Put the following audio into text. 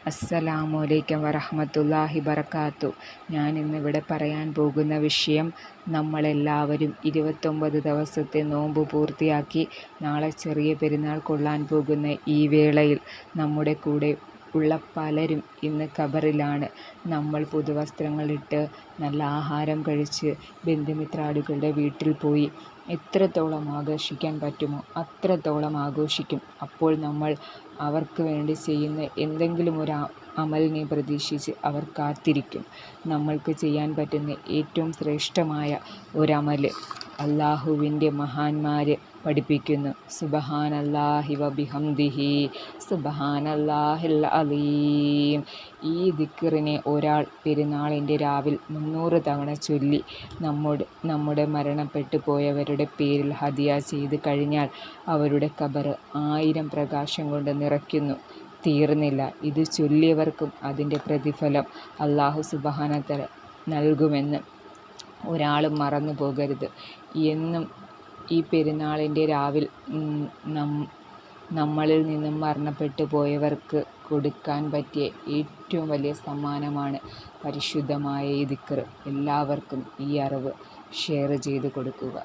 അസ്സലാമു വറഹ്മത്തുള്ളാഹി വബറകാതുഹു. ഞാൻ ഇന്നിവിടെ പറയാൻ പോകുന്ന വിഷയം, നമ്മളെല്ലാവരും 29 ദിവസത്തെ നോമ്പ് പൂർത്തിയാക്കി നാളെ ചെറിയ പെരുന്നാൾ കൊള്ളാൻ പോകുന്ന ഈ വേളയിൽ നമ്മുടെ കൂടെ ഉള്ള പലരും ഇന്ന് ഖബറിലാണ്. നമ്മൾ പുതുവസ്ത്രങ്ങളിട്ട് നല്ല ആഹാരം കഴിച്ച് ബന്ധുമിത്രാദികളുടെ വീട്ടിൽ പോയി എത്രത്തോളം ആഘോഷിക്കാൻ പറ്റുമോ അത്രത്തോളം ആഘോഷിക്കും. അപ്പോൾ നമ്മൾ അവർക്ക് വേണ്ടി ചെയ്യുന്ന എന്തെങ്കിലും ഒരു അമലിനെ പ്രതീക്ഷിച്ച് അവർ കാത്തിരിക്കും. നമ്മൾക്ക് ചെയ്യാൻ പറ്റുന്ന ഏറ്റവും ശ്രേഷ്ഠമായ ഒരമൽ അള്ളാഹുവിൻ്റെ മഹാന്മാർ പഠിപ്പിക്കുന്നു. സുബ്ഹാനല്ലാഹി വബിഹംദിഹി സുബ്ഹാനല്ലാഹിൽ അലീം. ഈ ദിക്റിനെ ഒരാൾ പെരുന്നാളിൻ്റെ രാവിൽ 300 തവണ ചൊല്ലി നമ്മുടെ മരണപ്പെട്ടു പോയവരുടെ പേരിൽ ഹദിയ ചെയ്ത് കഴിഞ്ഞാൽ അവരുടെ ഖബർ 1000 പ്രകാശം കൊണ്ട് നിറയ്ക്കുന്നു. തീർന്നില്ല, ഇത് ചൊല്ലിയവർക്കും അതിൻ്റെ പ്രതിഫലം അല്ലാഹു സുബ്ഹാനഹു വ തആല നൽകുമെന്ന് ഒരാളും മറന്നു പോകരുത്. എന്നും ഈ പെരുന്നാളിൻ്റെ രാവിൽ നമ്മളിൽ നിന്നും മരണപ്പെട്ടു പോയവർക്ക് കൊടുക്കാൻ പറ്റിയ ഏറ്റവും വലിയ സമ്മാനമാണ് പരിശുദ്ധമായ ഈ ദിക്ർ. എല്ലാവർക്കും ഈ അറിവ് ഷെയർ ചെയ്ത് കൊടുക്കുക.